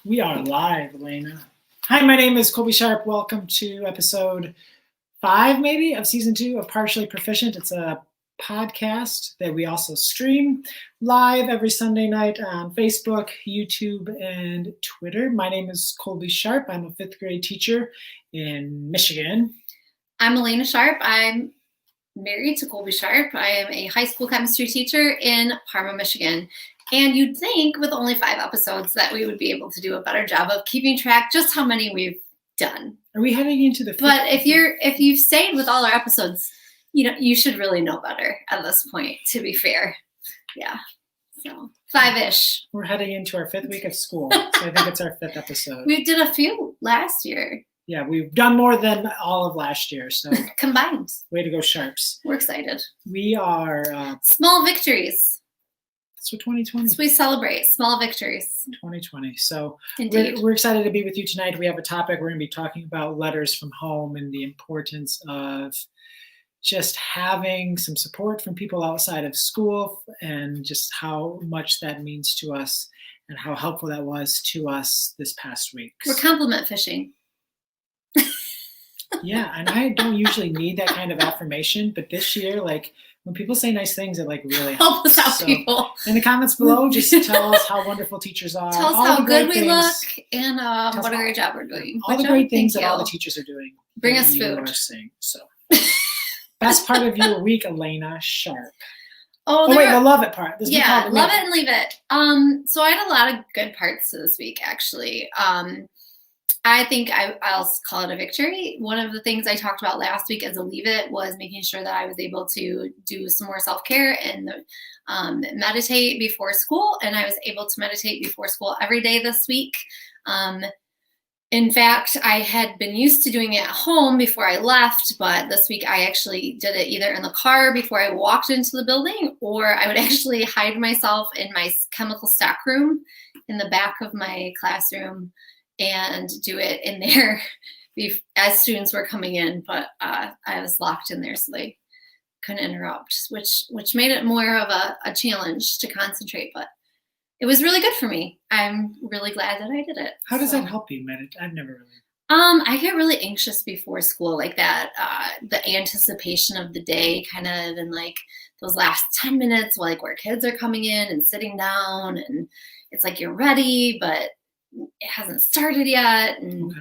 We are live, Alaina. Hi, my name is Colby Sharp. Welcome to episode 5, maybe, of season 2 of Partially Proficient. It's a podcast that we also stream live every Sunday night on Facebook, YouTube, and Twitter. My name is Colby Sharp. I'm a 5th grade teacher in Michigan. I'm Alaina Sharp. I'm married to Colby Sharp. I am a high school chemistry teacher in Parma, Michigan. And you'd think with only 5 episodes that we would be able to do a better job of keeping track just how many we've done. Are we heading into the 5th? But if you've stayed with all our episodes, you should really know better at this point, to be fair. Yeah. So 5-ish. We're heading into our 5th week of school. So I think it's our 5th episode. We did a few last year. Yeah, we've done more than all of last year. So combined. Way to go, Sharps. We're excited. We are small victories. That's what 2020. So we celebrate small victories. 2020. So Indeed. We're excited to be with you tonight. We have a topic. We're going to be talking about letters from home and the importance of just having some support from people outside of school and just how much that means to us and how helpful that was to us this past week. We're compliment fishing. Yeah, and I don't usually need that kind of affirmation, but this year, when people say nice things, it really help us out, people. In the comments below, just tell us how wonderful teachers are. Tell us how good we look and what a great job we're doing. All the great things that all the teachers are doing. Bring us food. So, best part of your week, Alaina Sharp. Oh wait, the love it part. Love it and leave it. So I had a lot of good parts to this week, actually. I think I'll call it a victory. One of the things I talked about last week as a leave it was making sure that I was able to do some more self-care and meditate before school. And I was able to meditate before school every day this week. In fact, I had been used to doing it at home before I left, but this week I actually did it either in the car before I walked into the building, or I would actually hide myself in my chemical stock room in the back of my classroom and do it in there as students were coming in, but I was locked in there so they couldn't interrupt, which made it more of a challenge to concentrate, but it was really good for me. I'm really glad that I did it. How does that help you meditate? I've never really. I get really anxious before school, like that, the anticipation of the day kind of, and like those last 10 minutes, where kids are coming in and sitting down and it's like you're ready, but it hasn't started yet, and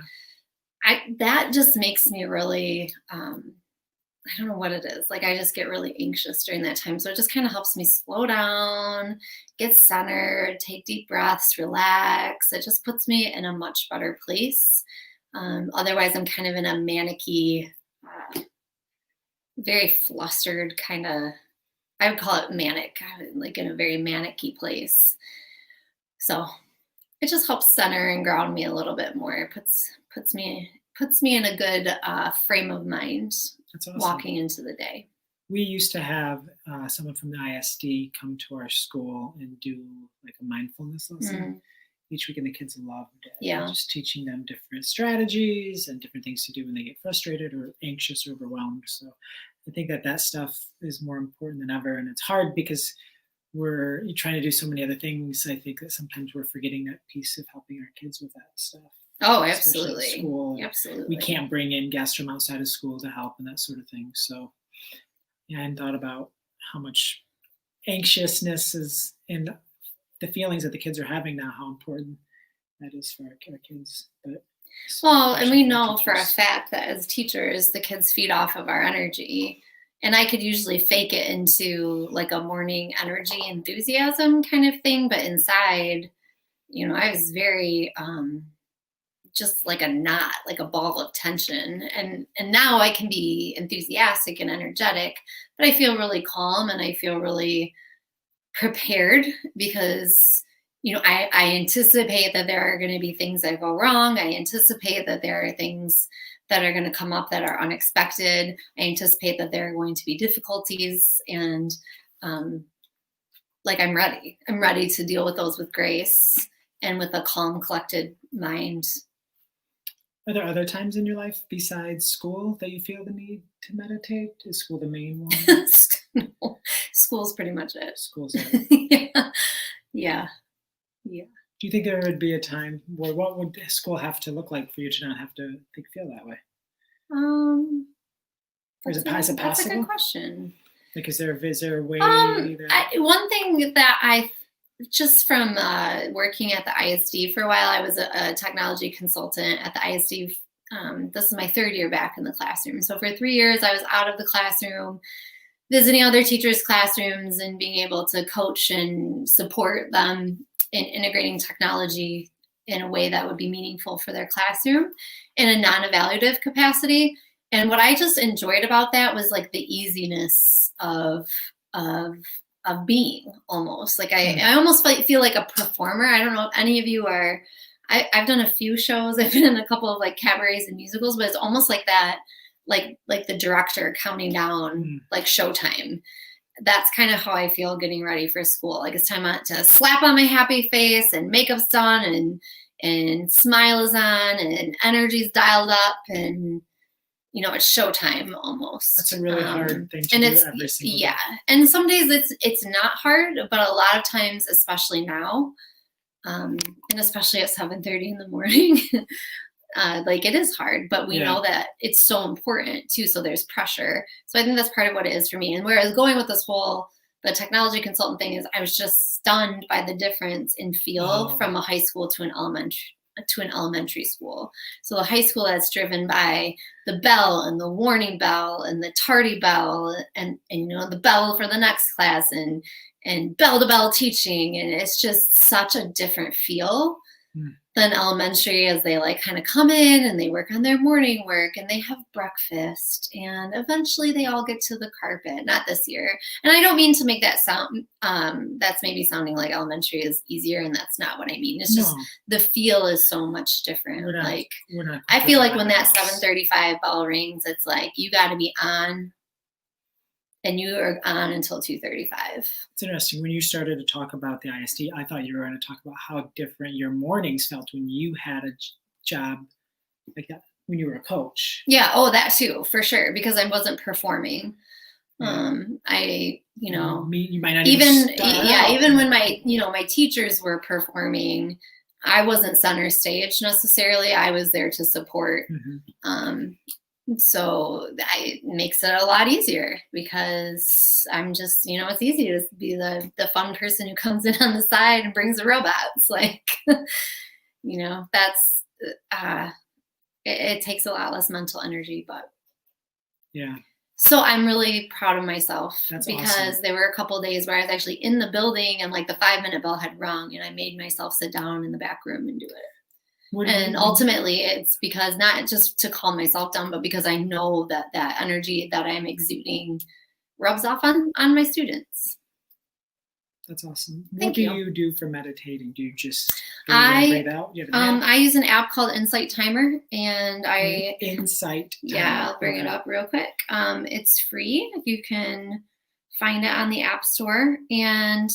that just makes me really I don't know what it is, I just get really anxious during that time, so it just kind of helps me slow down, get centered, take deep breaths, relax. It just puts me in a much better place. Otherwise I'm kind of in a manicky, very flustered kind of, I would call it manic, in a very manicky place. So it just helps center and ground me a little bit more. It puts me in a good frame of mind. That's awesome. Walking into the day. We used to have someone from the ISD come to our school and do a mindfulness lesson each week, and the kids loved it. Yeah, just teaching them different strategies and different things to do when they get frustrated or anxious or overwhelmed. So I think that stuff is more important than ever, and it's hard because we're trying to do so many other things. I think that sometimes we're forgetting that piece of helping our kids with that stuff. Oh, absolutely. School. Absolutely. We can't bring in guests from outside of school to help and that sort of thing. So yeah, I hadn't thought about how much anxiousness is in the feelings that the kids are having now, how important that is for our kids. But and we know for a fact that as teachers, the kids feed off of our energy. And I could usually fake it into a morning energy enthusiasm kind of thing. But inside, I was very just like a knot, like a ball of tension. And now I can be enthusiastic and energetic, but I feel really calm and I feel really prepared because, I anticipate that there are going to be things that go wrong. I anticipate that there are things that are going to come up that are unexpected. I anticipate that there are going to be difficulties, and I'm ready. I'm ready to deal with those with grace and with a calm, collected mind. Are there other times in your life besides school that you feel the need to meditate? Is school the main one? No, school's pretty much it. School's it. Yeah. Do you think there would be a time where what would school have to look like for you to not have to feel that way? Or is it possible? That's a good question. Like, is there a way? One thing that just from working at the ISD for a while, I was a technology consultant at the ISD. This is my third year back in the classroom. So for 3 years, I was out of the classroom, visiting other teachers' classrooms and being able to coach and support them in integrating technology in a way that would be meaningful for their classroom in a non-evaluative capacity. And what I just enjoyed about that was like the easiness of being almost like I almost feel like a performer. I don't know if any of you are. I've done a few shows. I've been in a couple of like cabarets and musicals, but it's almost like that, like the director counting down like showtime. That's kind of how I feel getting ready for school. Like it's time to slap on my happy face and makeup's done and smile is on and energy's dialed up and it's showtime almost. That's a really hard thing to do every single day. And some days it's not hard, but a lot of times, especially now, and especially at 7:30 in the morning, like it is hard, but we know that it's so important too. So there's pressure. So I think that's part of what it is for me. And where I was going with the technology consultant thing is I was just stunned by the difference in feel from a high school to an elementary school. So the high school that's driven by the bell and the warning bell and the tardy bell and the bell for the next class and bell to bell teaching. And it's just such a different feel than elementary as they like kind of come in and they work on their morning work and they have breakfast and eventually they all get to the carpet. Not this year. And I don't mean to make that sound, that's maybe sounding like elementary is easier and that's not what I mean. It's just the feel is so much different. We're not I feel like when that 7:35 bell rings, it's like you got to be on and you are on until 2:35. It's interesting. When you started to talk about the ISD, I thought you were going to talk about how different your mornings felt when you had a job like that, when you were a coach. Yeah. Oh, that too, for sure. Because I wasn't performing. You might not even when my teachers were performing, I wasn't center stage necessarily. I was there to support. So it makes it a lot easier because I'm just, it's easy to be the fun person who comes in on the side and brings the robots. Like, that's, it takes a lot less mental energy, but yeah. So I'm really proud of myself because awesome. There were a couple of days where I was actually in the building and like the 5-minute bell had rung and I made myself sit down in the back room and do it. And ultimately it's because not just to calm myself down, but because I know that energy that I'm exuding rubs off on my students. That's awesome. What do you do for meditating? Do you just breathe out? I use an app called Insight Timer and Insight Timer. Yeah, I'll bring it up real quick. It's free. You can find it on the App Store and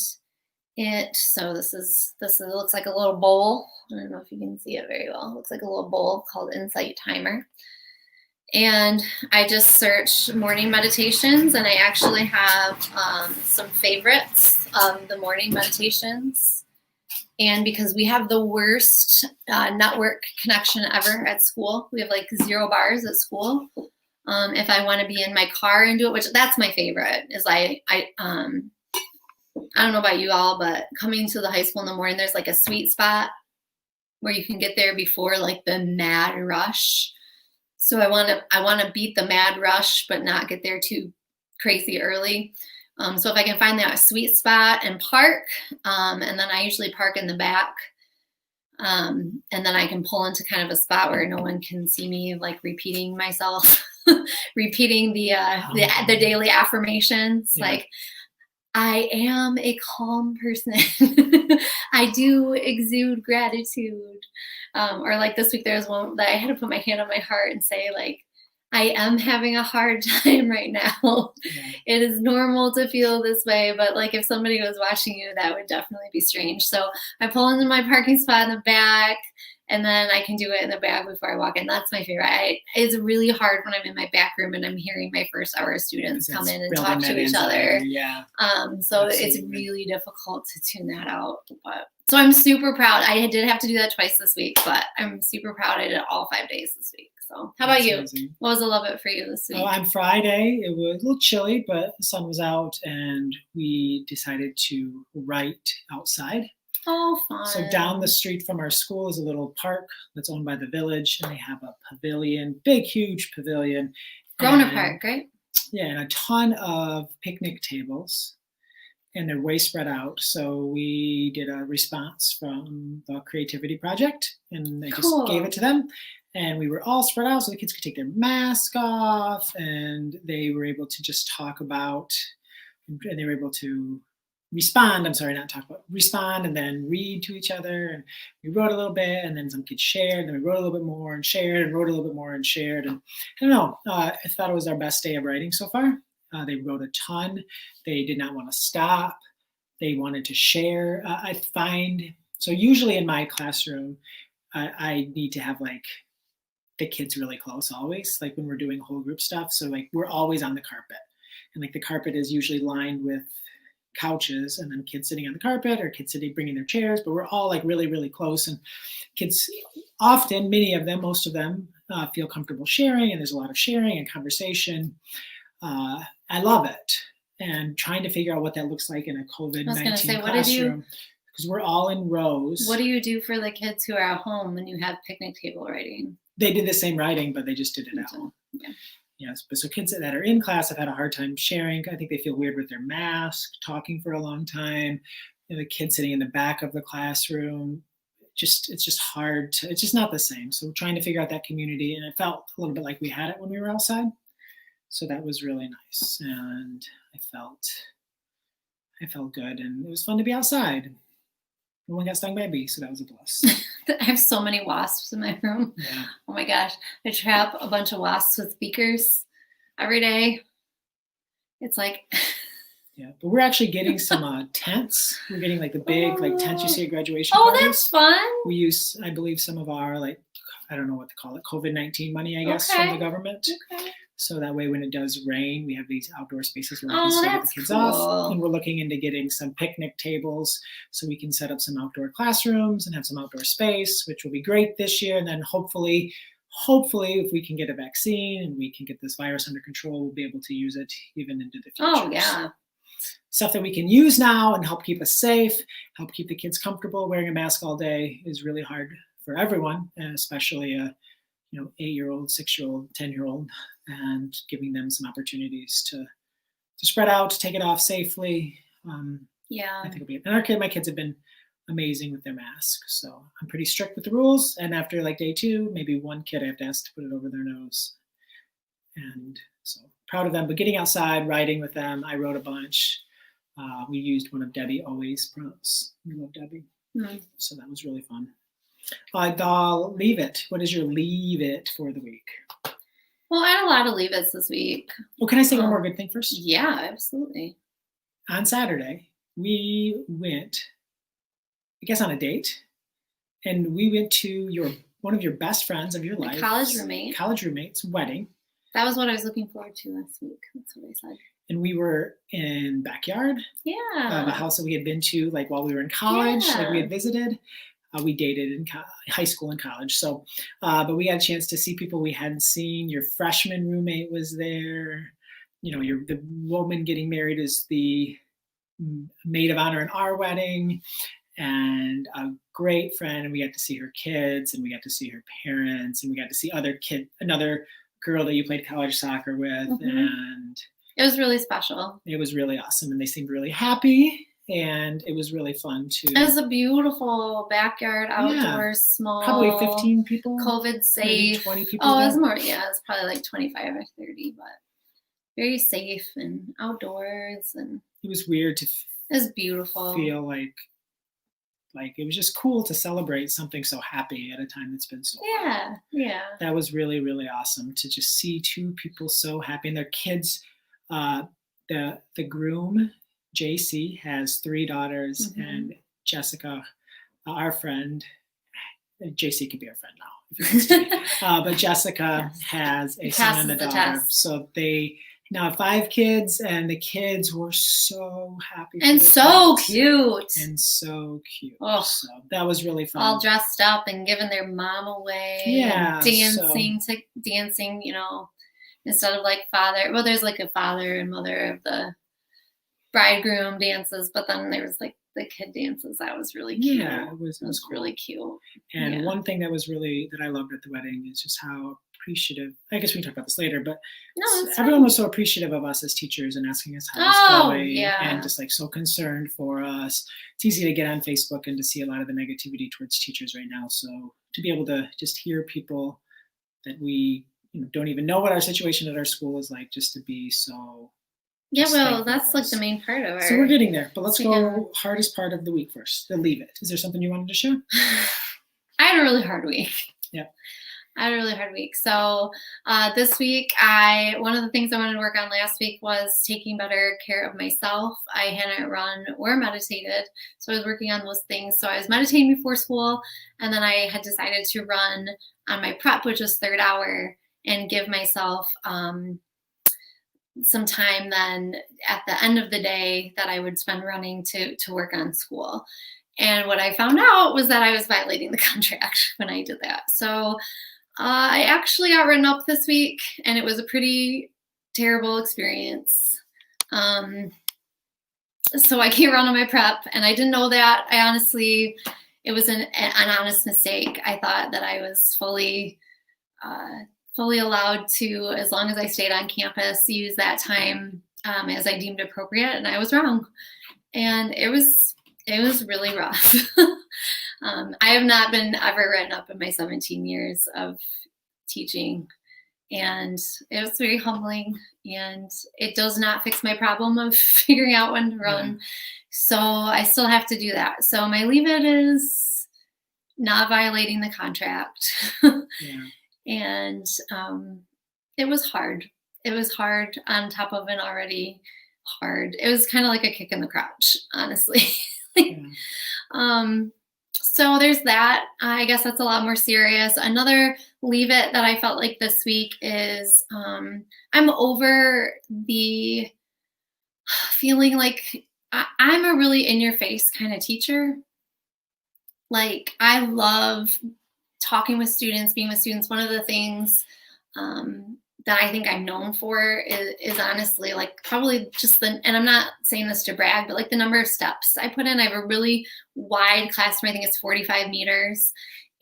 this looks like a little bowl. I don't know if you can see it very well. It looks like a little bowl called Insight Timer. And I just search morning meditations and I actually have some favorites of the morning meditations. And because we have the worst network connection ever at school, we have like 0 bars at school. If I want to be in my car and do it, which that's my favorite, is I don't know about you all, but coming to the high school in the morning, there's like a sweet spot where you can get there before like the mad rush. So I want to beat the mad rush, but not get there too crazy early. So if I can find that sweet spot and park, and then I usually park in the back, and then I can pull into kind of a spot where no one can see me like repeating myself, repeating the daily affirmations, like, I am a calm person. I do exude gratitude. Or like this week, there was one that I had to put my hand on my heart and say, like, I am having a hard time right now. Yeah. It is normal to feel this way, but like if somebody was watching you, that would definitely be strange. So I pull into my parking spot in the back and then I can do it in the bag before I walk in. That's my favorite. It's really hard when I'm in my back room and I'm hearing my first hour students come in and talk to each other. Yeah. So it's really difficult to tune that out. But so I'm super proud. I did have to do that twice this week, but I'm super proud I did it all 5 days this week. So how about you? Amazing. What was a little bit for you this week? On Friday, it was a little chilly, but the sun was out, and we decided to write outside. Oh, fun. So down the street from our school is a little park that's owned by the village, and they have a pavilion, big, huge pavilion. Grown-up park, right? Yeah, and a ton of picnic tables, and they're way spread out. So we did a response from the Creativity Project, and I just gave it to them. And we were all spread out so the kids could take their mask off, and they were able to just talk about, and they were able to respond, respond and then read to each other. And we wrote a little bit, and then some kids shared, and then we wrote a little bit more and shared, and wrote a little bit more and shared. And I don't know, I thought it was our best day of writing so far. They wrote a ton. They did not want to stop. They wanted to share. So usually in my classroom, I need to have like the kids really close always, like when we're doing whole group stuff. So like we're always on the carpet, and like the carpet is usually lined with couches, and then kids sitting on the carpet or kids sitting bringing their chairs, but we're all like really, really close. And kids often, most of them feel comfortable sharing, and there's a lot of sharing and conversation. I love it, and trying to figure out what that looks like in a COVID-19 classroom, because we're all in rows. What do you do for the kids who are at home when you have picnic table writing? They did the same writing, but they just did it at home. Yeah. Yes, but so kids that are in class have had a hard time sharing. I think they feel weird with their mask, talking for a long time. The kids sitting in the back of the classroom, it's just hard to, it's just not the same. So we're trying to figure out that community, and it felt a little bit like we had it when we were outside. So that was really nice, and I felt good, and it was fun to be outside. No one got stung by a bee, so that was a plus. I have so many wasps in my room. Yeah. Oh my gosh. I trap a bunch of wasps with beakers every day. It's like... Yeah, but we're actually getting some tents. We're getting like the big like tents you see at graduation parties. That's fun. We use, I believe, some of our like, I don't know what to call it, COVID-19 money, I guess, from the government. Okay. So that way when it does rain, we have these outdoor spaces where we can set the kids off. And we're looking into getting some picnic tables so we can set up some outdoor classrooms and have some outdoor space, which will be great this year. And then hopefully, if we can get a vaccine and we can get this virus under control, we'll be able to use it even into the future. Oh, yeah. Stuff that we can use now and help keep us safe, help keep the kids comfortable. Wearing a mask all day is really hard for everyone, and especially a 8-year-old, 6-year-old, 10-year-old, and giving them some opportunities to spread out, to take it off safely. I think it'll be. And my kids have been amazing with their masks, so I'm pretty strict with the rules. And after like day 2, maybe one kid I have to ask to put it over their nose, and so proud of them. But getting outside, writing with them, I wrote a bunch. We used one of Debbie Always prompts. We love Debbie, so that was really fun. I'll leave it. What is your leave it for the week? Well, I had a lot of leave it's this week. Well, can I say one more good thing first? Yeah, absolutely. On Saturday, we went, I guess, on a date, and we went to one of your best friends of your life, college roommate's wedding. That was what I was looking forward to last week. That's what I said. And we were in backyard. Yeah. The house that we had been to, like while we were in college, like we had visited. We dated in high school and college. So, but we got a chance to see people we hadn't seen. Your freshman roommate was there. The woman getting married is the maid of honor in our wedding, and a great friend. And we got to see her kids, and we got to see her parents, and we got to see another girl that you played college soccer with. And it was really special. It was really awesome. And they seemed really happy. And it was really fun too. It was a beautiful backyard, outdoors, small. Probably 15 people. COVID safe. 20 people. Oh, it was more. Yeah, it's probably like 25 or 30, but very safe and outdoors. And it was weird to. It was beautiful. Feel like it was just cool to celebrate something so happy at a time that's been so. Yeah, yeah. That was really, really awesome to just see two people so happy, and their kids. The groom. JC has 3 daughters, and Jessica, our friend, JC could be our friend now, if he wants to be. But Jessica has a son and a daughter. So they now have 5 kids, and the kids were so happy. And so cute. And so cute. Oh, so that was really fun. All dressed up and giving their mom away. Yeah. And dancing, you know, instead of like father. Well, there's like a father and mother of the bridegroom dances, but then there was like the kid dances. That was really cute. Yeah, it was cool. Really cute. And one thing that I loved at the wedding is just how appreciative, I guess we can talk about this later, but everyone was so appreciative of us as teachers and asking us how it's going, and just like so concerned for us. It's easy to get on Facebook and to see a lot of the negativity towards teachers right now. So to be able to just hear people that we don't even know what our situation at our school is like, just to be so. Yeah, well, that's like the main part of our. So we're getting there, but let's go hardest part of the week first. The leave it. Is there something you wanted to share? I had a really hard week. Yeah. I had a really hard week. So this week, one of the things I wanted to work on last week was taking better care of myself. I hadn't run or meditated, so I was working on those things. So I was meditating before school, and then I had decided to run on my prep, which is third hour, and give myself some time then at the end of the day that I would spend running to work on school. And what I found out was that I was violating the contract when I did that. So I actually got written up this week, and it was a pretty terrible experience. So I can't run on my prep, and I didn't know that. It was an honest mistake. I thought that I was fully allowed to, as long as I stayed on campus, use that time as I deemed appropriate, and I was wrong. And it was really rough. I have not been ever written up in my 17 years of teaching, and it was very humbling, and it does not fix my problem of figuring out when to run. So I still have to do that. So my leave it is not violating the contract. And it was hard. It was hard on top of an already hard. It was kind of like a kick in the crotch, honestly. So there's that. I guess that's a lot more serious. Another leave it that I felt like this week is I'm over the feeling like I'm a really in your face kind of teacher. Like, I love talking with students, being with students. One of the things that I think I'm known for is honestly, like, probably just and I'm not saying this to brag, but like the number of steps I put in. I have a really wide classroom. I think it's 45 meters.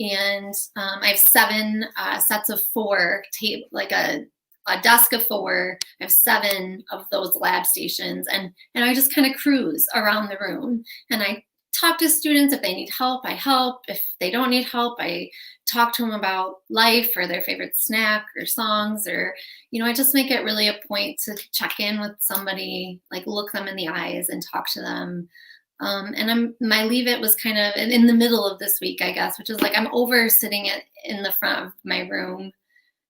And I have 7 sets of 4, like a desk of 4. I have 7 of those lab stations. And I just kind of cruise around the room. And I talk to students. If they need help, I help. If they don't need help, I talk to them about life or their favorite snack or songs, or, I just make it really a point to check in with somebody, like look them in the eyes and talk to them. And my leave it was kind of in the middle of this week, I guess, which is like I'm over sitting in the front of my room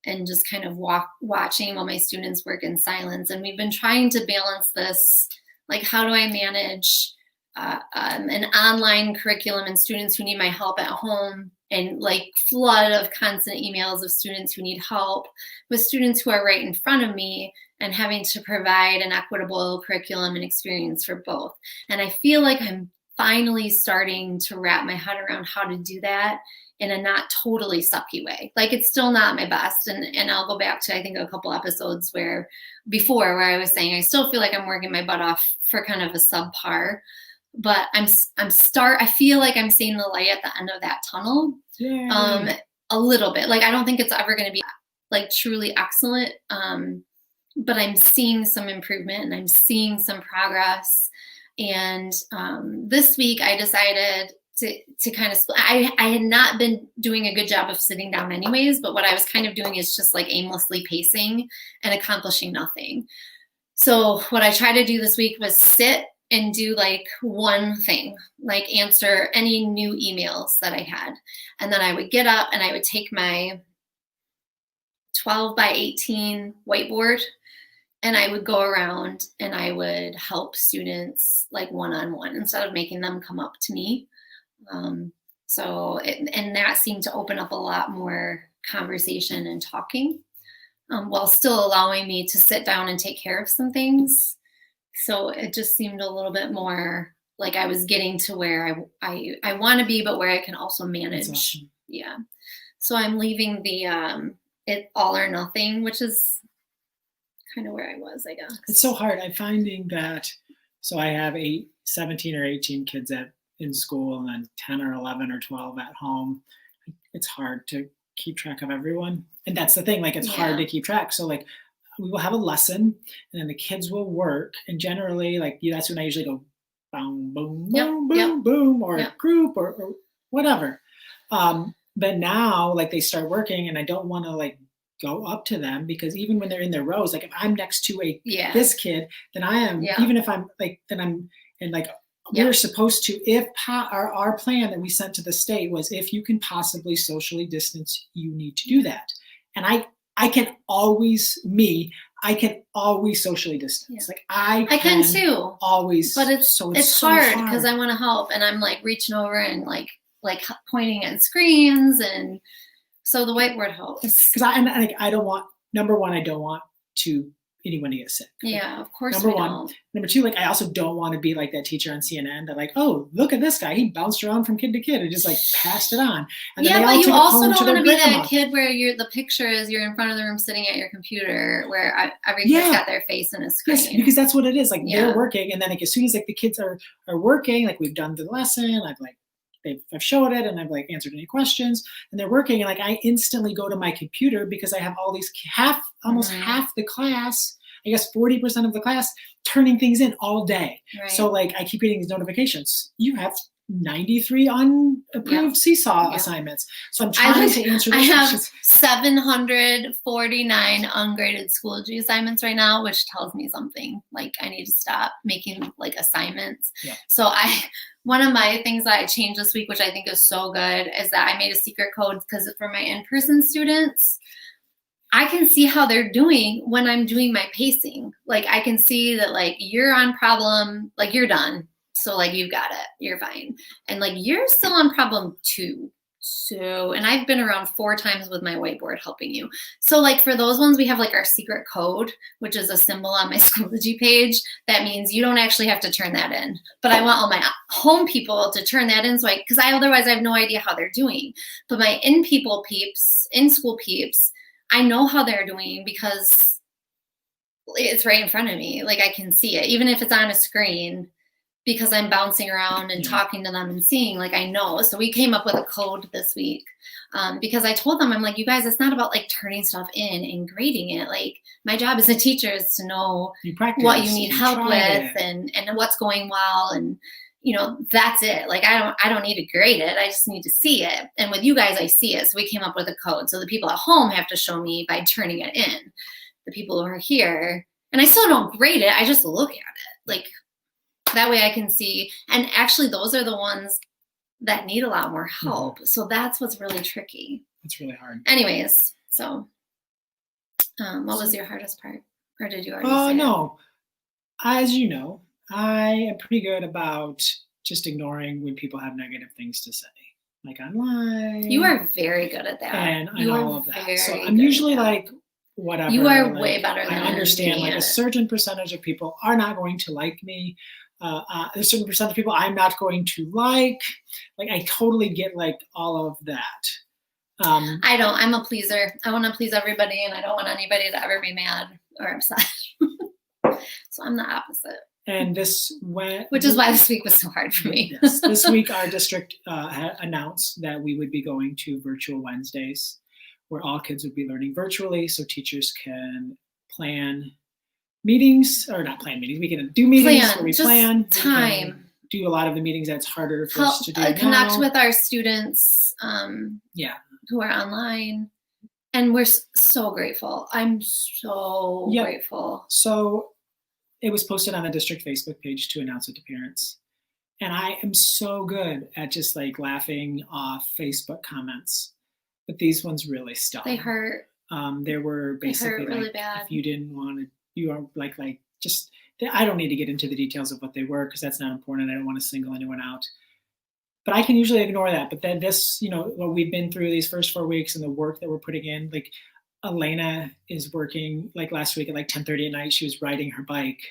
and just kind of watching while my students work in silence. And we've been trying to balance this, like, how do I manage an online curriculum and students who need my help at home, and like flood of constant emails of students who need help, with students who are right in front of me, and having to provide an equitable curriculum and experience for both. And I feel like I'm finally starting to wrap my head around how to do that in a not totally sucky way. Like, it's still not my best. And I'll go back to, I think, a couple episodes where I was saying I still feel like I'm working my butt off for kind of a subpar. But I feel like I'm seeing the light at the end of that tunnel. A little bit. Like, I don't think it's ever going to be like truly excellent. But I'm seeing some improvement and I'm seeing some progress. And this week I decided to kind of split. I had not been doing a good job of sitting down anyways, but what I was kind of doing is just like aimlessly pacing and accomplishing nothing. So what I tried to do this week was sit and do like one thing, like answer any new emails that I had. And then I would get up and I would take my 12 by 18 whiteboard and I would go around and I would help students like one-on-one instead of making them come up to me. So, and that seemed to open up a lot more conversation and talking, while still allowing me to sit down and take care of some things. So it just seemed a little bit more like I was getting to where I want to be, but where I can also manage. Awesome. Yeah. So I'm leaving the it all or nothing, which is kind of where I was, I guess. It's so hard. I'm finding that. So I have 17 or 18 kids in school, and then 10 or 11 or 12 at home. It's hard to keep track of everyone, and that's the thing. Like, it's hard to keep track. So like, we will have a lesson, and then the kids will work, and generally, like, that's when I usually go, boom, boom, boom, boom, boom, or group or whatever. But now, like, they start working, and I don't want to like go up to them, because even when they're in their rows, like if I'm next to this kid, then I am, even if I'm like, then I'm, and like, we're supposed to, if our plan that we sent to the state was, if you can possibly socially distance, you need to do that. And I can always socially distance. Like I can too, always. But it's hard because I want to help, and I'm like reaching over and like pointing at screens, and so the whiteboard helps. Because I don't want, number one, I don't want anyone to get sick. Yeah, of course. Number one. Number two, like, I also don't want to be like that teacher on CNN that like, oh, look at this guy, he bounced around from kid to kid and just like passed it on. And then but you also don't want to be that kid where the picture is you're in front of the room sitting at your computer, where every kid's got their face in a screen. Yes, because that's what it is. Like, they're working, and then like as soon as like the kids are working, like we've done the lesson, I've showed it, and I've like answered any questions, and they're working, and like I instantly go to my computer because I have all these almost half the class, I guess 40% of the class, turning things in all day. Right. So like I keep getting these notifications. You have 93 unapproved Seesaw assignments. So I'm trying to answer those questions. I have 749 ungraded Schoology assignments right now, which tells me something. Like, I need to stop making like assignments. Yeah. So one of my things that I changed this week, which I think is so good, is that I made a secret code, because for my in-person students, I can see how they're doing when I'm doing my pacing. Like, I can see that like you're on problem, like you're done. So like, you've got it, you're fine. And like, you're still on problem 2. So, and I've been around 4 times with my whiteboard helping you. So like, for those ones, we have like our secret code, which is a symbol on my Schoology page. That means you don't actually have to turn that in, but I want all my home people to turn that in. So because otherwise I have no idea how they're doing. But my in-school peeps, I know how they're doing because it's right in front of me. Like, I can see it, even if it's on a screen, because I'm bouncing around and talking to them and seeing, like, I know. So we came up with a code this week, because I told them, I'm like, you guys, it's not about like turning stuff in and grading it. Like, my job as a teacher is to know what you need help with and what's going well. And, that's it. Like, I don't need to grade it. I just need to see it. And with you guys, I see it. So we came up with a code. So the people at home have to show me by turning it in. The people who are here, and I still don't grade it, I just look at it. Like, that way I can see. And actually, those are the ones that need a lot more help. Mm-hmm. So that's what's really tricky. It's really hard. Anyways, so what was your hardest part? Or did you already say it? No. As you know, I am pretty good about just ignoring when people have negative things to say. Like, online. You are very good at that. And all of that. So I'm usually like, whatever. You are way better than I understand. Like, a certain percentage of people are not going to like me. A certain percentage of people I'm not going to like. Like, I totally get like all of that. I don't. I'm a pleaser. I want to please everybody, and I don't want anybody to ever be mad or upset. So I'm the opposite. And which is why this week was so hard for me. Yes. This week, our district announced that we would be going to virtual Wednesdays, where all kids would be learning virtually, so teachers can plan meetings, or not plan meetings. We can do meetings where we plan time. We do a lot of the meetings that's harder for us to do now. Connect with our students. Who are online, and we're so grateful. I'm so grateful. So it was posted on the district Facebook page to announce it to parents. And I am so good at just like laughing off Facebook comments. But these ones really stung. They hurt. There were basically really like, bad. If you didn't want to, you are like just, I don't need to get into the details of what they were, because that's not important. I don't want to single anyone out. but I can usually ignore that. But then this, what we've been through these first 4 weeks and the work that we're putting in, like Alaina is working, like last week at like 10:30 at night, she was riding her bike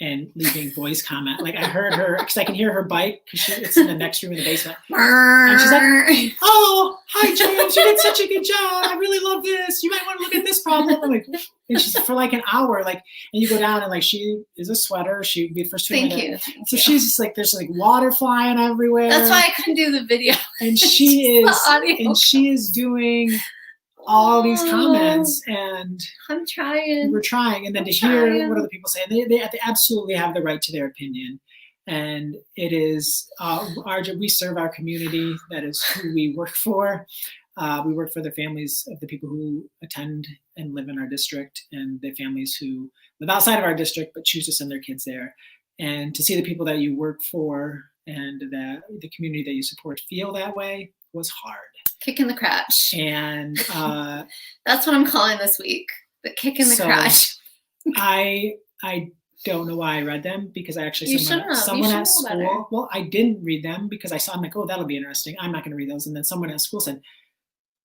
and leaving voice comment. Like I heard her, because I can hear her bike, because it's in the next room in the basement. And she's like, "Oh, hi James, you did such a good job. I really love this. You might want to look at this problem." I'm like, and she's for like an hour, like, and you go down and like she is a sweater. She'd be first 2 minutes. Thank so you. She's just like, there's like water flying everywhere. That's why I couldn't do the video. And she is doing all these comments, and I'm trying. We're trying, and then to hear what other people say, and they absolutely have the right to their opinion, and it is our job. We serve our community. That is who we work for. We work for the families of the people who attend and live in our district, and the families who live outside of our district but choose to send their kids there. And to see the people that you work for and that the community that you support feel that way was hard. Kick in the crotch. And that's what I'm calling this week. The kick in the crotch. I don't know why I read them, because I actually someone at school. Better. Well, I didn't read them because I'm like, oh, that'll be interesting. I'm not going to read those. And then someone at school said,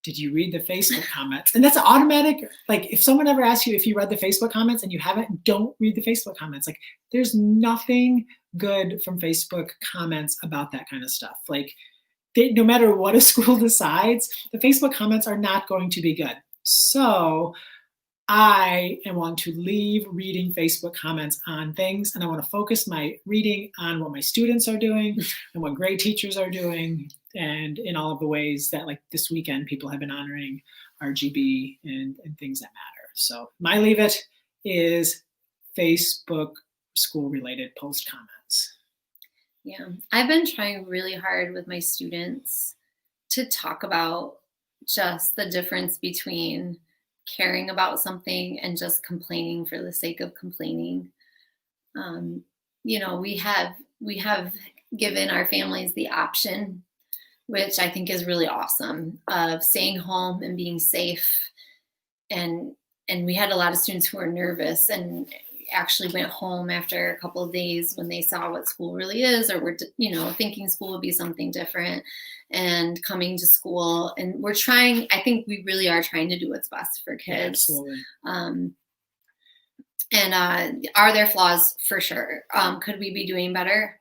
"Did you read the Facebook comments?" And that's automatic. Like if someone ever asks you if you read the Facebook comments and you haven't, don't read the Facebook comments. Like there's nothing good from Facebook comments about that kind of stuff. Like no matter what a school decides, the Facebook comments are not going to be good. So I want to leave reading Facebook comments on things, and I want to focus my reading on what my students are doing and what grade teachers are doing, and in all of the ways that, like this weekend, people have been honoring RGB and things that matter. So my leave it is Facebook school-related post comments. Yeah, I've been trying really hard with my students to talk about just the difference between caring about something and just complaining for the sake of complaining. We have given our families the option, which I think is really awesome, of staying home and being safe. And we had a lot of students who were nervous and actually went home after a couple of days when they saw what school really is, or were, thinking school would be something different, and coming to school. And we're trying, I think we really are trying to do what's best for kids. Yeah, and are there flaws? For sure. Could we be doing better?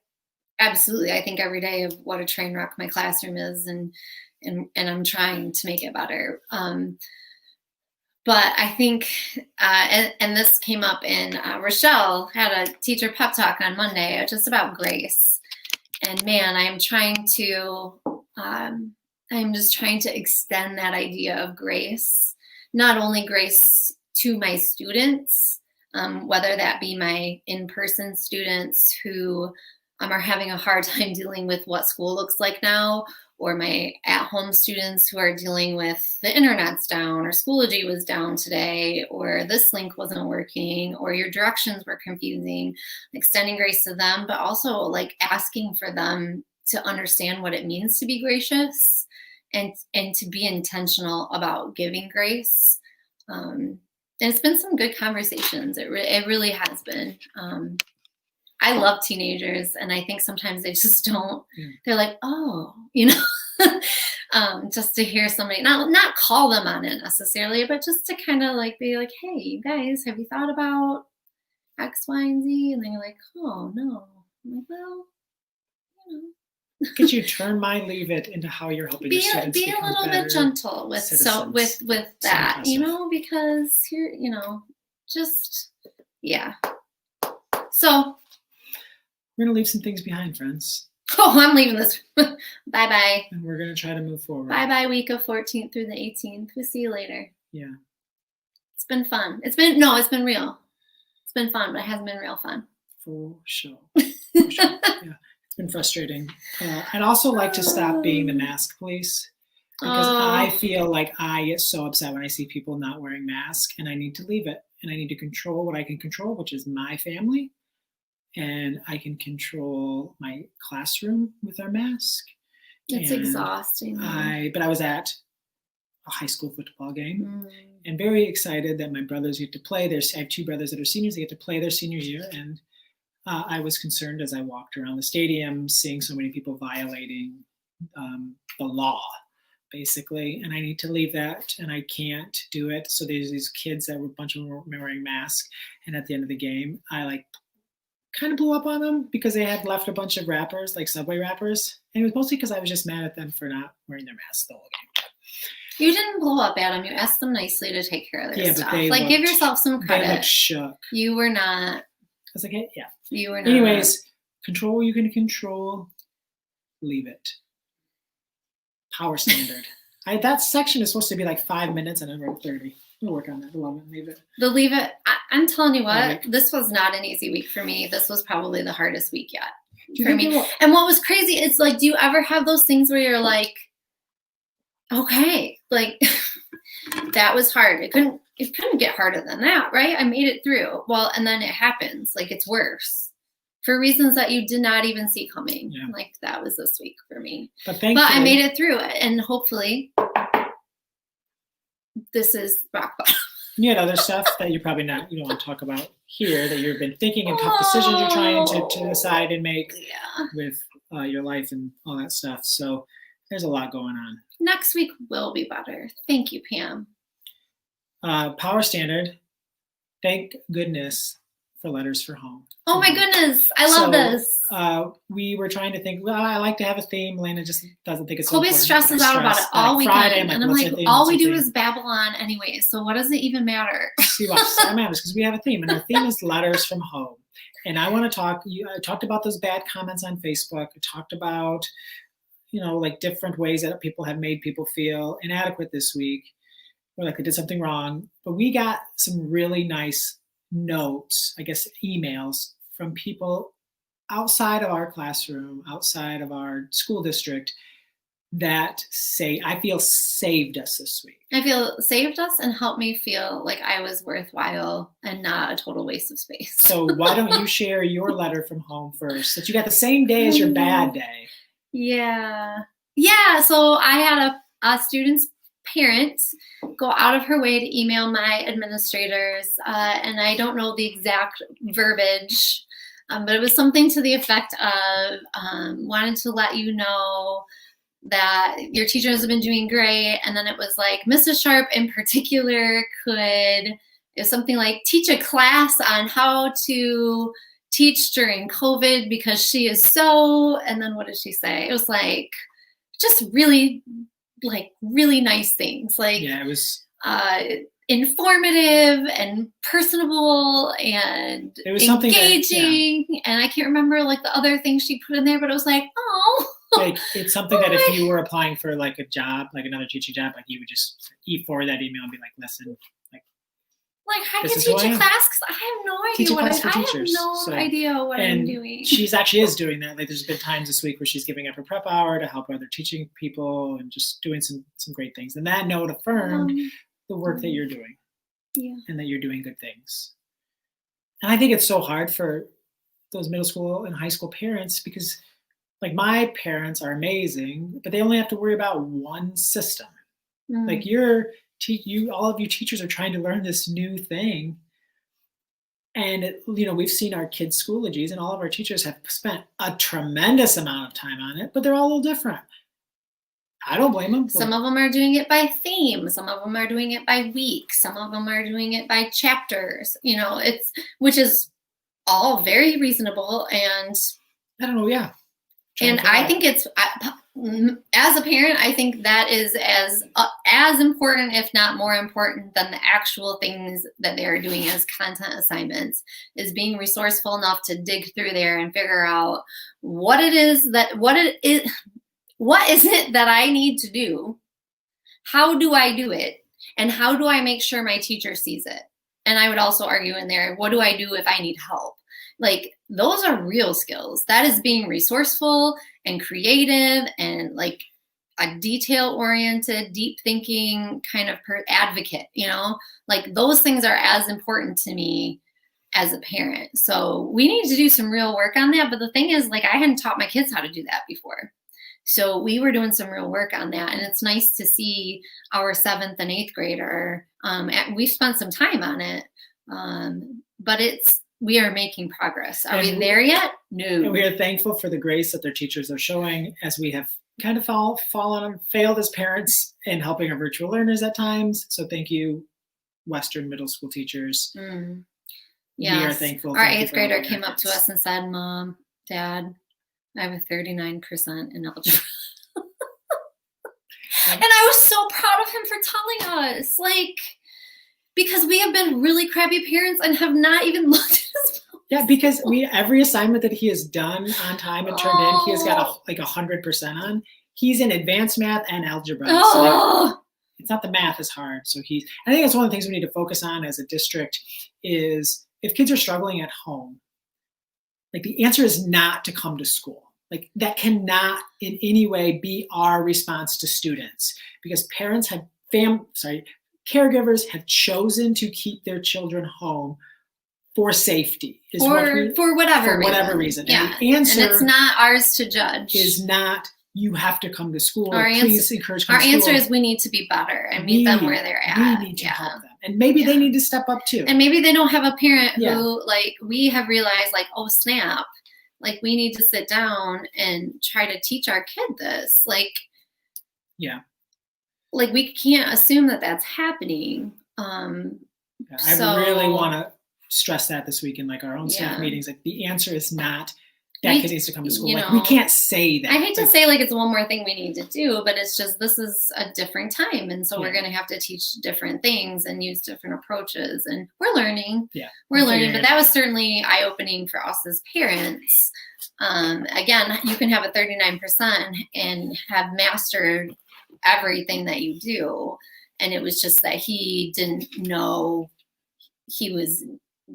Absolutely. I think every day of what a train wreck my classroom is, and I'm trying to make it better. But I think, and this came up in, Rochelle had a teacher pep talk on Monday just about grace. And man, I'm just trying to extend that idea of grace, not only grace to my students, whether that be my in-person students who are having a hard time dealing with what school looks like now, or my at-home students who are dealing with the internet's down, or Schoology was down today, or this link wasn't working, or your directions were confusing, extending grace to them, but also like asking for them to understand what it means to be gracious and to be intentional about giving grace. And it's been some good conversations. It really has been. I love teenagers, and I think sometimes they just don't. They're like, oh, just to hear somebody not call them on it necessarily, but just to kind of like be like, hey, you guys, have you thought about X, Y, and Z? And then you're like, oh no. I'm like, well, Could you turn my leave it into how you're helping your students be a little bit gentle with that, because you're, just yeah. So we're gonna leave some things behind, friends. Oh, I'm leaving this. Bye-bye. And we're gonna try to move forward. Bye-bye week of 14th through the 18th. We'll see you later. Yeah. It's been fun. It's been real. It's been fun, but it hasn't been real fun. For sure. Yeah. It's been frustrating. I'd also like to stop being the mask police, because I feel like I get so upset when I see people not wearing masks, and I need to leave it. And I need to control what I can control, which is my family. And I can control my classroom with our mask. It's exhausting. But I was at a high school football game and very excited that my brothers get to play. I have two brothers that are seniors. They get to play their senior year. And I was concerned as I walked around the stadium, seeing so many people violating the law, basically, and I need to leave that, and I can't do it. So there's these kids that were a bunch of them were wearing masks, and at the end of the game, I like kind of blew up on them because they had left a bunch of wrappers, like Subway wrappers, and it was mostly because I was just mad at them for not wearing their masks the whole game. You didn't blow up at them. You asked them nicely to take care of their stuff. But give yourself some credit. They looked shook. You were not. I was like, hey, yeah. You were not. Anyways, control what you can control. Leave it. Power standard. That section is supposed to be like 5 minutes, and I wrote 30. We'll work on that. Love it. Leave it. Leave it. I'm telling you what, this was not an easy week for me. This was probably the hardest week yet for me. And what was crazy, it's like, do you ever have those things where you're like, okay, like that was hard. It couldn't get harder than that, right? I made it through. Well, and then it happens. Like it's worse for reasons that you did not even see coming. Yeah. Like that was this week for me. But I made it through it, and hopefully this is rock bottom. You had other stuff that you don't want to talk about here that you've been thinking, and tough decisions you're trying to decide and make with your life and all that stuff. So there's a lot going on. Next week will be better. Thank you, Pam. Power standard. Thank goodness for letters for home. Oh my goodness. I love this. We were trying to think, I like to have a theme. Alaina just doesn't think it's Colby stresses out about it all weekend. Friday, and I'm like, all we do is babble on anyway, so what does it even matter? See, watch, it matters because we have a theme, and our theme is letters from home. And I want to talk, I talked about those bad comments on Facebook. I talked about, like different ways that people have made people feel inadequate this week, or like they did something wrong. But we got some really nice notes, I guess emails from people outside of our classroom, outside of our school district that I feel saved us this week. I feel saved us and helped me feel like I was worthwhile and not a total waste of space. So why don't you share your letter from home first, that you got the same day as your bad day? Yeah. So I had a student's parents go out of her way to email my administrators, and I don't know the exact verbiage, but it was something to the effect of wanted to let you know that your teachers have been doing great. And then it was like, Mrs. Sharp in particular it was something like teach a class on how to teach during COVID because she is so, and then what did she say? It was like just really nice things. Like, yeah, it was informative and personable and it was engaging. And I can't remember like the other things she put in there, but it was like, oh. Like it's something that if you were applying for like a job, like another teaching job, like you would just forward that email and be like, listen, like how can you teach a class? Because I have no idea what I'm doing. She actually is doing that. Like there's been times this week where she's giving up her prep hour to help other teaching people and just doing some great things. And that note affirmed the work that you're doing, and that you're doing good things. And I think it's so hard for those middle school and high school parents because, like, my parents are amazing, but they only have to worry about one system. Like all of you teachers are trying to learn this new thing. And, we've seen our kids' Schoologies, and all of our teachers have spent a tremendous amount of time on it, but they're all a little different. I don't blame them. Some of them are doing it by theme. Some of them are doing it by week. Some of them are doing it by chapters, which is all very reasonable. And I don't know. Yeah. And I think it's, as a parent, I think that is as important, if not more important, than the actual things that they are doing as content assignments, is being resourceful enough to dig through there and figure out what is it that I need to do? How do I do it? And how do I make sure my teacher sees it? And I would also argue in there, what do I do if I need help? Like, those are real skills. That is being resourceful and creative and like a detail-oriented, deep thinking kind of advocate, like those things are as important to me as a parent. So we need to do some real work on that. But the thing is, like, I hadn't taught my kids how to do that before. So we were doing some real work on that. And it's nice to see our 7th and 8th grader. We've spent some time on it, but we are making progress. Are we there yet? No. And we are thankful for the grace that their teachers are showing as we have kind of failed as parents in helping our virtual learners at times. So thank you, Western middle school teachers. Yes. We are thankful. Our 8th grader came up to us and said, Mom, Dad, I have a 39% in algebra. And I was so proud of him for telling us, like, because we have been really crappy parents and have not even looked at his notes. Yeah, because every assignment that he has done on time and turned in, he has got like 100% on. He's in advanced math and algebra. So like, it's not the math is hard. So I think that's one of the things we need to focus on as a district is if kids are struggling at home, like the answer is not to come to school. Like that cannot in any way be our response to students because parents have caregivers have chosen to keep their children home for safety for whatever reason. Yeah. And the answer and it's not ours to judge. Is not you have to come to school. Please encourage come our to school. Answer is we need to be better and meet them where they're at. We need to help them. And maybe they need to step up too. And maybe they don't have a parent who like we have realized like, oh snap, like we need to sit down and try to teach our kid this. Like like we can't assume that that's happening. I really want to stress that this week in like our own staff meetings. Like the answer is not that kid needs to come to school. Like we can't say that. I hate to say like it's one more thing we need to do, but it's just this is a different time, and so we're going to have to teach different things and use different approaches, and we're learning. We're learning, but that was certainly eye-opening for us as parents. Again, you can have a 39% and have mastered everything that you do, and it was just that he didn't know he was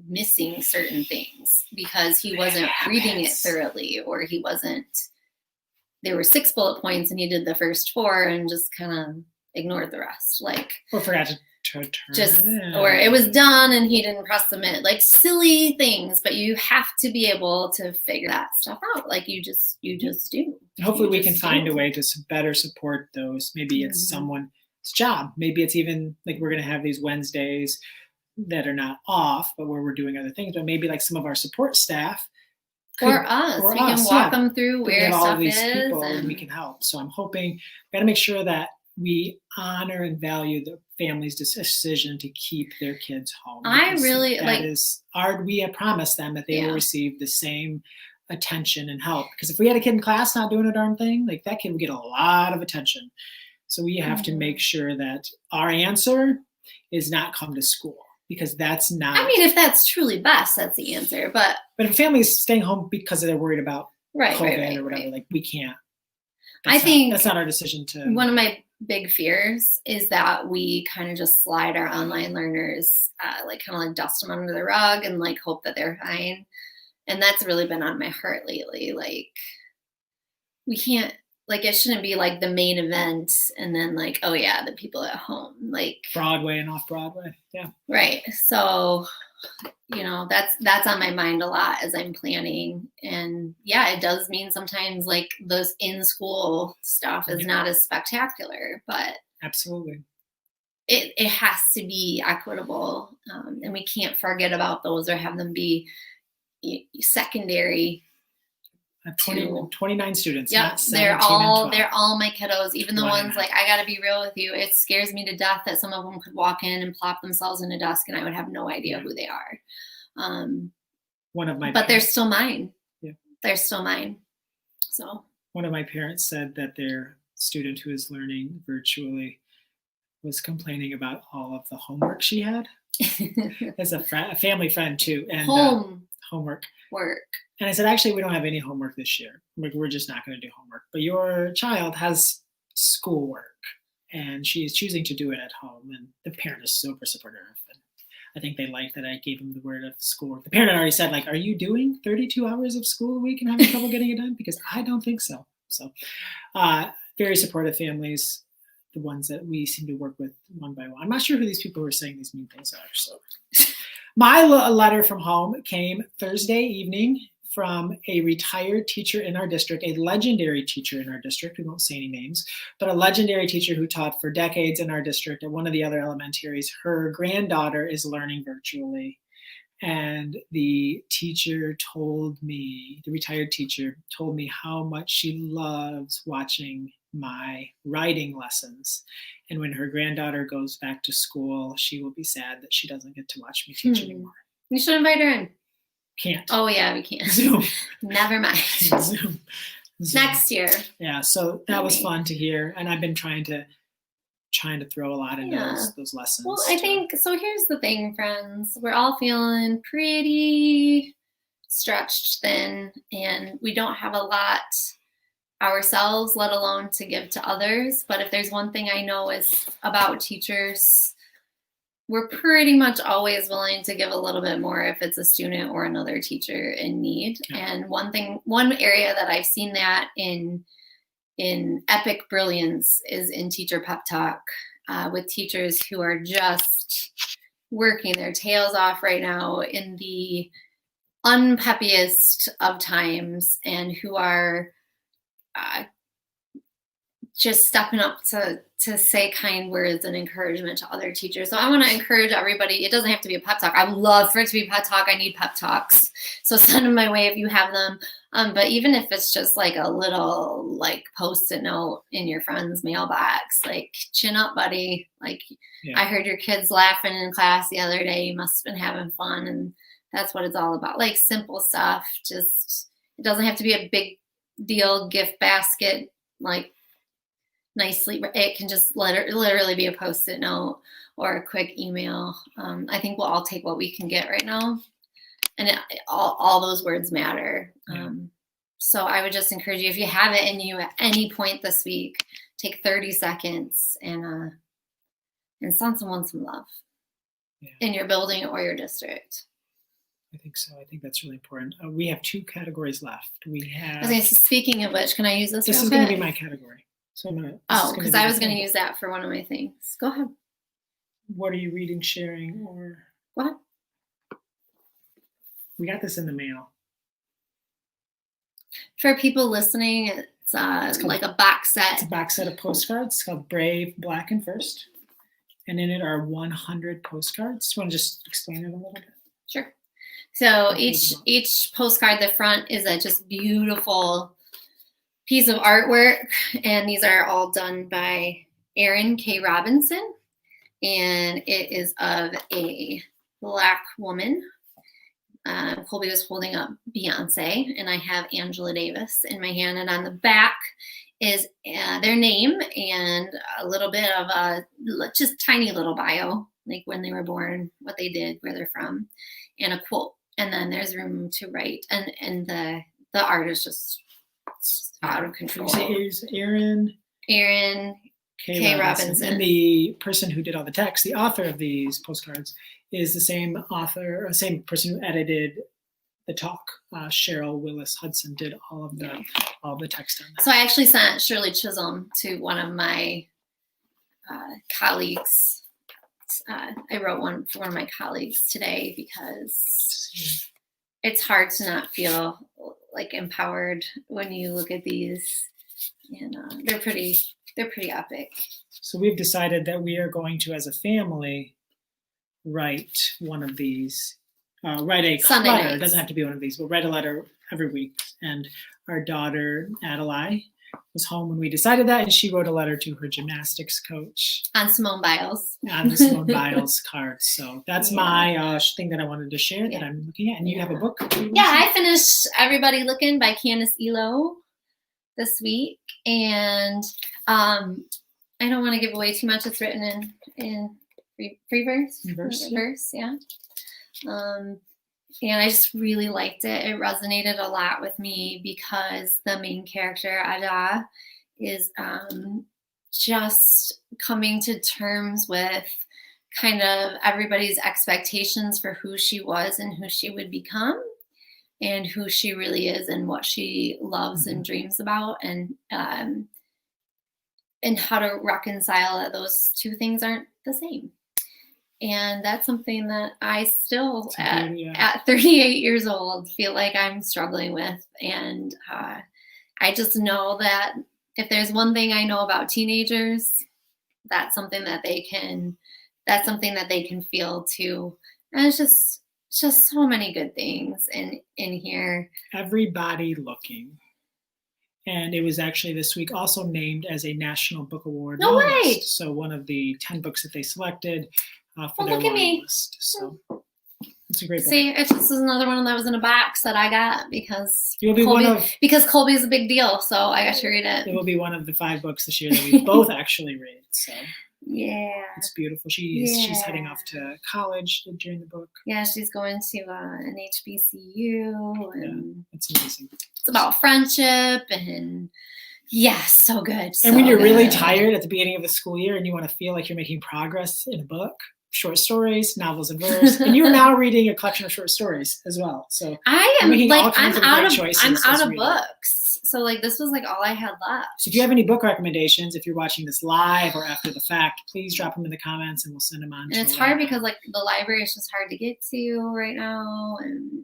missing certain things because he wasn't reading it thoroughly, or there were 6 bullet points and he did the first 4 and just kind of ignored the rest, like or forgot to turn or it was done and he didn't press submit, like silly things. But you have to be able to figure that stuff out, like you just do. Hopefully we can find a way to better support those. Maybe it's someone's job, maybe it's even like we're going to have these Wednesdays that are not off, but where we're doing other things. But maybe like some of our support staff we can walk them through where stuff is, and we can help. So I'm hoping we got to make sure that we honor and value the family's decision to keep their kids home. I really we have promised them that they will receive the same attention and help. Because if we had a kid in class not doing a darn thing, like that kid would get a lot of attention. So we have to make sure that our answer is not come to school. Because that's not. I mean, if that's truly best, that's the answer. But if a family is staying home because they're worried about COVID or whatever, like we can't. I think that's not our decision to. One of my big fears is that we kind of just slide our online learners, like dust them under the rug and like hope that they're fine. And that's really been on my heart lately. Like we can't. Like it shouldn't be like the main event and then like, oh yeah, the people at home, like Broadway and off Broadway. Yeah. Right. So, that's on my mind a lot as I'm planning. And yeah, it does mean sometimes like those in-school stuff is not as spectacular, but absolutely. It has to be equitable. And we can't forget about those or have them be secondary. 29 students. Yep, they're all my kiddos. Even the ones like I got to be real with you. It scares me to death that some of them could walk in and plop themselves in a desk, and I would have no idea who they are. But they're still mine. Yeah, they're still mine. So one of my parents said that their student who is learning virtually was complaining about all of the homework she had. As a family friend too, and homework. And I said, actually, we don't have any homework this year. We're just not going to do homework. But your child has schoolwork, and she is choosing to do it at home. And the parent is super supportive. And I think they like that I gave him the word of schoolwork. The parent already said, like, are you doing 32 hours of school a week and having trouble getting it done? Because I don't think so. So very supportive families, the ones that we seem to work with one by one. I'm not sure who these people who are saying these mean things are. So my letter from home came Thursday evening from a retired teacher in our district, a legendary teacher in our district. We won't say any names, but a legendary teacher who taught for decades in our district at one of the other elementaries. Her granddaughter is learning virtually. And the teacher told me, the retired teacher told me how much she loves watching my writing lessons. And when her granddaughter goes back to school, she will be sad that she doesn't get to watch me teach anymore. You should invite her in. Can't. Oh yeah, we can't. Zoom. Never mind. Zoom. Next year. Yeah, so that was fun to hear. And I've been trying to throw a lot into those lessons. Well, I think, so here's the thing, friends. We're all feeling pretty stretched thin, and we don't have a lot ourselves, let alone to give to others. But if there's one thing I know is about teachers, we're pretty much always willing to give a little bit more if it's a student or another teacher in need. Yeah. And one area that I've seen that in epic brilliance is in teacher pep talk, with teachers who are just working their tails off right now in the unpeppiest of times, and who are just stepping up to say kind words and encouragement to other teachers. So I want to encourage everybody. It doesn't have to be a pep talk. I would love for it to be a pep talk. I need pep talks. So send them my way if you have them. But even if it's just like a little like post-it note in your friend's mailbox, like, chin up, buddy. Like, yeah. I heard your kids laughing in class the other day. You must have been having fun. And that's what it's all about. Like, simple stuff. Just, it doesn't have to be a big deal gift basket, like, nicely. It can just literally be a post-it note or a quick email. I think we'll all take what we can get right now, and all those words matter. Yeah. So I would just encourage you, if you have it in you at any point this week, take 30 seconds and send someone some love. Yeah. In your building or your district. I think so. I think that's really important. We have 2 categories left. We have. Okay, so speaking of which, can I use this? This is going to be my category. So I'm gonna. Because I was going to use that for one of my things. Go ahead. What are you reading, sharing, or? Go ahead. We got this in the mail. For people listening, it's like a box set. It's a box set of postcards. It's called Brave, Black, and First. And in it are 100 postcards. Do you want to just explain it a little bit? Sure. So each postcard, the front is a just beautiful piece of artwork, and these are all done by Erin K. Robinson, and it is of a Black woman. Colby was holding up Beyonce, and I have Angela Davis in my hand, and on the back is their name and a little bit of a just tiny little bio, like when they were born, what they did, where they're from, and a quote. And then there's room to write, and the art is just out of control. Here's Erin K. Robinson. And the person who did all the text, the author of these postcards, is the same person who edited the talk. Cheryl Willis Hudson did all the text on that. So I actually sent Shirley Chisholm to one of my colleagues. I wrote one for one of my colleagues today because it's hard to not feel like empowered when you look at these, and they're pretty epic. So we've decided that we are going to, as a family, write one of these, write a Sunday letter. nights. It doesn't have to be one of these. We'll write a letter every week. And our daughter, Adelaide, was home when we decided that, and she wrote a letter to her gymnastics coach. On Simone Biles. On the Simone Biles card. So that's my thing that I wanted to share that I'm looking at. And you have a book? Yeah, I finished Everybody Looking by Candace Elo this week. And I don't want to give away too much. It's written in free verse. Yeah. And I just really liked it. It resonated a lot with me because the main character, Ada, is just coming to terms with kind of everybody's expectations for who she was and who she would become, and who she really is and what she loves and dreams about, and how to reconcile that those two things aren't the same. And that's something that I still, at 38 years old, feel like I'm struggling with. And I just know that if there's one thing I know about teenagers, that's something that they can feel too. And it's just so many good things in here. Everybody Looking. And it was actually this week also named as a National Book Award No long way! list. So one of the 10 books that they selected for Oh, their look at long me. list. So it's a great book. See, it just is another one that was in a box that I got because You'll be one of, because Colby is a big deal, so I got to read it. It will be one of the 5 books this year that we both actually read. So yeah, it's beautiful. She's heading off to college during the book. Yeah, she's going to an HBCU, and it's amazing. It's about friendship and. Yes, so good. And when you're really tired at the beginning of the school year and you want to feel like you're making progress in a book, short stories, novels and verse, and you're now reading a collection of short stories as well. So I am like I'm out of books. So like this was like all I had left. So if you have any book recommendations, if you're watching this live or after the fact, please drop them in the comments and we'll send them on. And it's hard because like the library is just hard to get to right now, and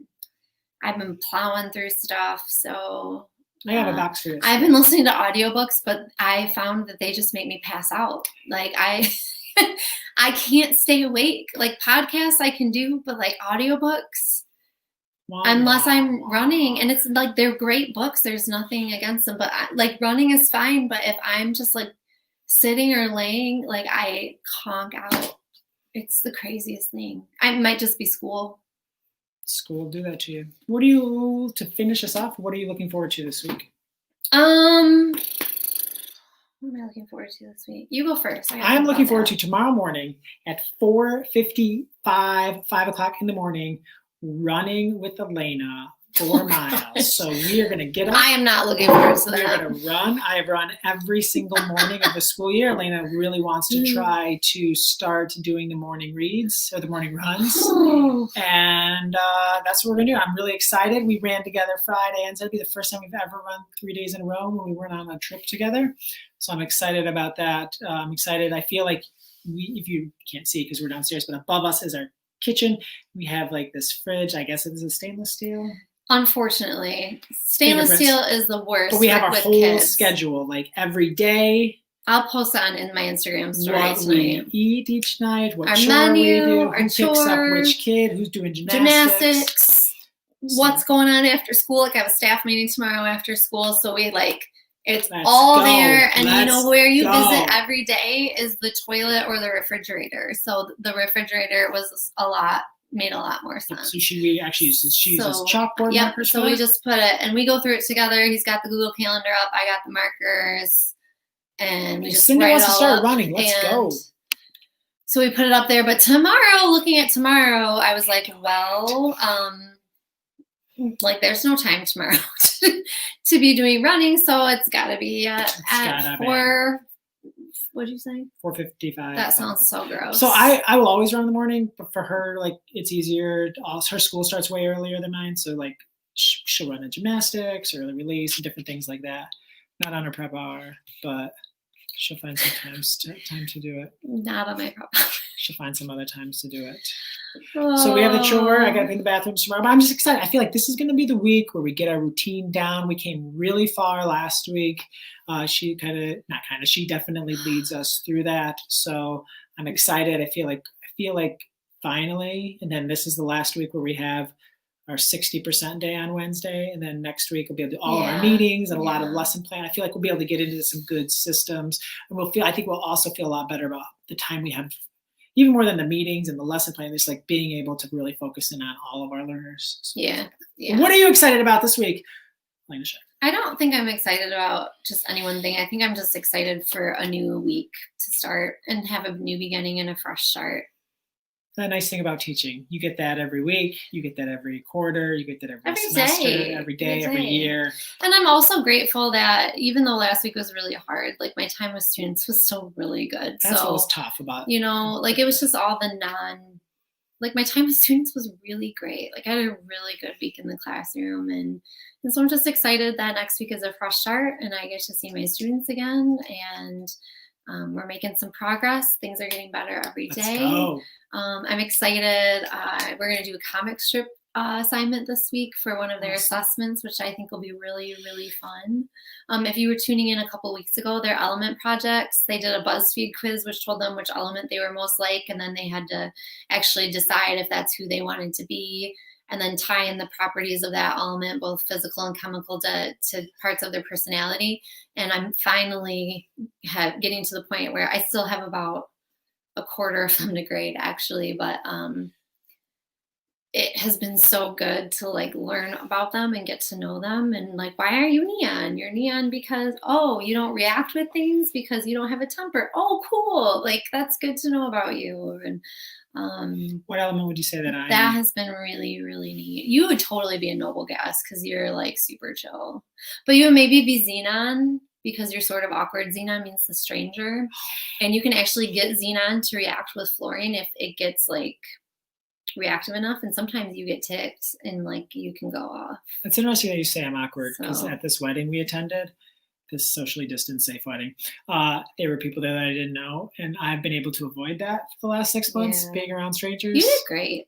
I've been plowing through stuff, so. I have a box for you. I've been listening to audiobooks, but I found that they just make me pass out. Like I can't stay awake. Like podcasts I can do, but like audiobooks, unless I'm running, and it's like they're great books. There's nothing against them, but like running is fine. But if I'm just like sitting or laying, like I conk out. It's the craziest thing. I might just be school. School do that to you. What do you, to finish us off, what are you looking forward to this week? What am I looking forward to this week? You go first. I'm looking forward to tomorrow morning at 4:55, 5 o'clock in the morning, running with Alaina 4 miles. So we are going to get up. I am not looking forward to that. We're going to run. I have run every single morning of the school year. Alaina really wants to try to start doing the morning reads or the morning runs. And that's what we're going to do. I'm really excited. We ran together Friday, and it'll be the first time we've ever run 3 days in a row when we weren't on a trip together. So I'm excited about that. I'm excited. I feel like if you can't see because we're downstairs, but above us is our kitchen. We have like this fridge. I guess it's a stainless steel. Unfortunately, stainless steel is the worst. But we have our whole schedule, like every day. I'll post that in my Instagram story what tonight. We eat each night, what our chore menu, we do, our who picks up which kid, who's doing gymnastics. What's going on after school. Like I have a staff meeting tomorrow after school, so we like it's all there. And you know where you visit every day is the toilet or the refrigerator. So the refrigerator was made a lot more sense. So she actually uses chalkboard markers. So we just put it, and we go through it together. He's got the Google Calendar up. I got the markers, and we just Cindy write wants to start up, running. Let's go. So we put it up there. But tomorrow, looking at tomorrow, I was like, well, like there's no time tomorrow to be doing running, so it's got to be at 4. What'd you say? 4:55. That sounds so gross. So I will always run in the morning, but for her, like it's easier. Also, her school starts way earlier than mine, so like she'll run in gymnastics or the release and different things like that. Not on her prep hour, but she'll find some time to do it. Not on my prep hour. She'll find some other times to do it. So we have the chore. I got to clean the bathroom tomorrow, but I'm just excited. I feel like this is going to be the week where we get our routine down. We came really far last week. She definitely leads us through that. So I'm excited. I feel like finally, and then this is the last week where we have our 60% day on Wednesday, and then next week we'll be able to do all of our meetings and a lot of lesson plan. I feel like we'll be able to get into some good systems, and I think we'll also feel a lot better about the time we have. Even more than the meetings and the lesson plan, just like being able to really focus in on all of our learners. So, yeah. What are you excited about this week? I don't think I'm excited about just any one thing. I think I'm just excited for a new week to start and have a new beginning and a fresh start. The nice thing about teaching, you get that every week, you get that every quarter, you get that every semester, every day, every year. And I'm also grateful that even though last week was really hard, like my time with students was still really good. That's what was tough about it. Like it was just all like my time with students was really great. Like I had a really good week in the classroom, and so I'm just excited that next week is a fresh start and I get to see my students again, and we're making some progress. Things are getting better every day. Let's go. I'm excited. We're going to do a comic strip assignment this week for one of their assessments, which I think will be really, really fun. If you were tuning in a couple weeks ago, their element projects, they did a BuzzFeed quiz, which told them which element they were most like, and then they had to actually decide if that's who they wanted to be, and then tie in the properties of that element, both physical and chemical, to parts of their personality. And I'm finally getting to the point where I still have about a quarter of them to grade, actually, but it has been so good to like learn about them and get to know them. And like, why are you neon? You're neon because, oh, you don't react with things because you don't have a temper. Oh, cool. Like, that's good to know about you. And what element would you say that I am? That has been really, really neat. You would totally be a noble gas because you're like super chill. But you would maybe be xenon because you're sort of awkward. Xenon means the stranger. And you can actually get xenon to react with fluorine if it gets like reactive enough, and sometimes you get ticked and like you can go off. It's interesting that you say I'm awkward because at this wedding we attended, this socially distanced safe wedding, there were people there that I didn't know, and I've been able to avoid that for the last 6 months, being around strangers. You did great.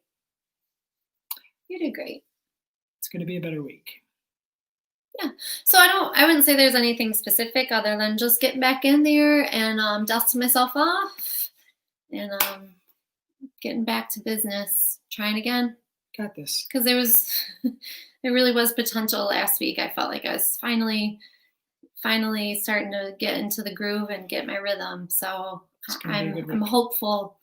You did great. It's going to be a better week. Yeah. So I wouldn't say there's anything specific other than just getting back in there and dusting myself off and getting back to business, trying again. Got this. Because there really was potential last week. I felt like I was finally starting to get into the groove and get my rhythm. So I'm hopeful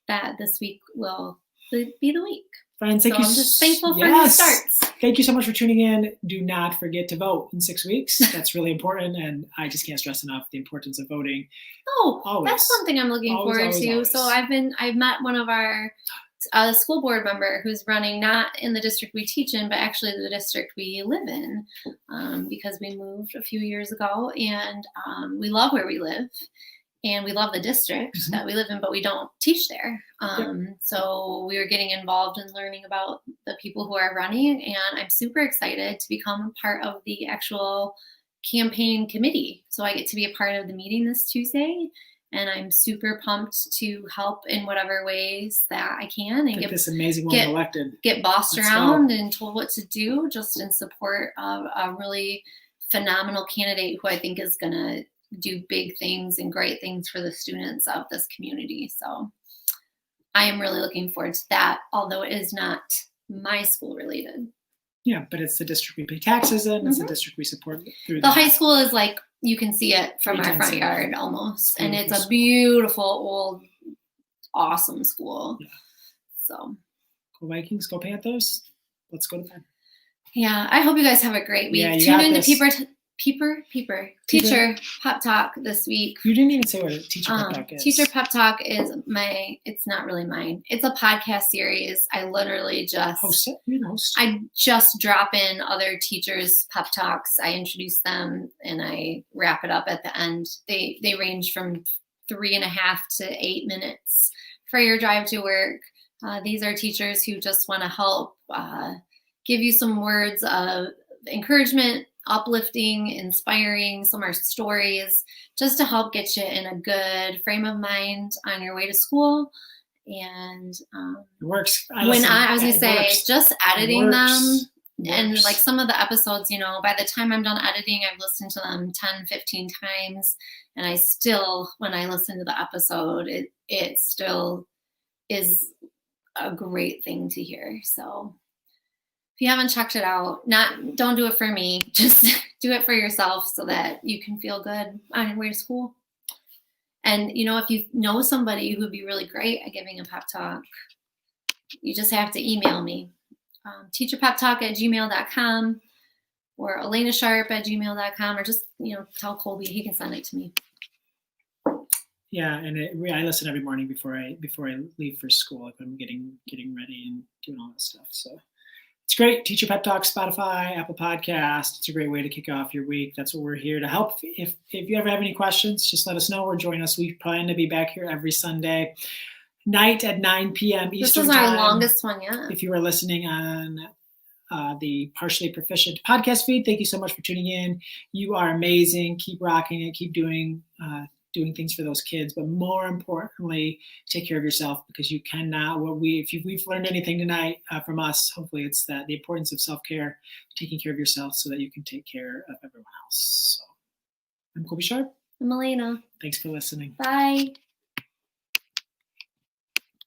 that this week will be the week. Friends, I'm just thankful for the starts. Thank you so much for tuning in. Do not forget to vote in 6 weeks. That's really important, and I just can't stress enough the importance of voting. Oh, always. That's something I'm looking forward to. Always. So I've met one of our school board member who's running not in the district we teach in, but actually the district we live in, because we moved a few years ago, and we love where we live. And we love the district that we live in, but we don't teach there. So we were getting involved in learning about the people who are running, and I'm super excited to become part of the actual campaign committee. So I get to be a part of the meeting this Tuesday, and I'm super pumped to help in whatever ways that I can and get this amazing woman elected. Get bossed around and told what to do, just in support of a really phenomenal candidate who I think is going to do big things and great things for the students of this community. So I am really looking forward to that, although it is not my school related. Yeah, but it's the district we pay taxes in. It's the district we support through the high school is like, you can see it from our front yard almost. And it's a beautiful, old, awesome school. Yeah. So go Vikings, go Panthers. Let's go to bed. Yeah, I hope you guys have a great week. Yeah, tune in to Teacher Pep Talk this week. You didn't even say what a Teacher Pep Talk is. Teacher Pep Talk is it's not really mine. It's a podcast series. I literally just host it. You're the host. I just drop in other teachers' pep talks. I introduce them and I wrap it up at the end. They range from 3.5 to 8 minutes for your drive to work. These are teachers who just want to help give you some words of encouragement, uplifting, inspiring. Some are stories just to help get you in a good frame of mind on your way to school. And it works. I was going to say, just editing them and like some of the episodes, by the time I'm done editing, I've listened to them 10, 15 times. And I still, when I listen to the episode, it still is a great thing to hear. So if you haven't checked it out, don't do it for me. Just do it for yourself so that you can feel good on your way to school. And, if you know somebody who would be really great at giving a pep talk, you just have to email me. teacherpeptalk@gmail.com or alainasharp@gmail.com, or just, tell Colby, he can send it to me. Yeah, and I listen every morning before I leave for school if I'm getting ready and doing all that stuff. So it's great. Teacher Pep Talk, Spotify, Apple Podcast. It's a great way to kick off your week. That's what we're here to help. If you ever have any questions, just let us know or join us. We plan to be back here every Sunday night at 9 p.m. Eastern time. This is our longest one yet. If you are listening on the Partially Proficient podcast feed, thank you so much for tuning in. You are amazing. Keep rocking it. Keep doing doing things for those kids, but more importantly, take care of yourself, because you cannot, if we've learned anything tonight from us, hopefully it's that the importance of self-care, taking care of yourself so that you can take care of everyone else. So I'm Colby Sharp. I'm Alaina. Thanks for listening. Bye.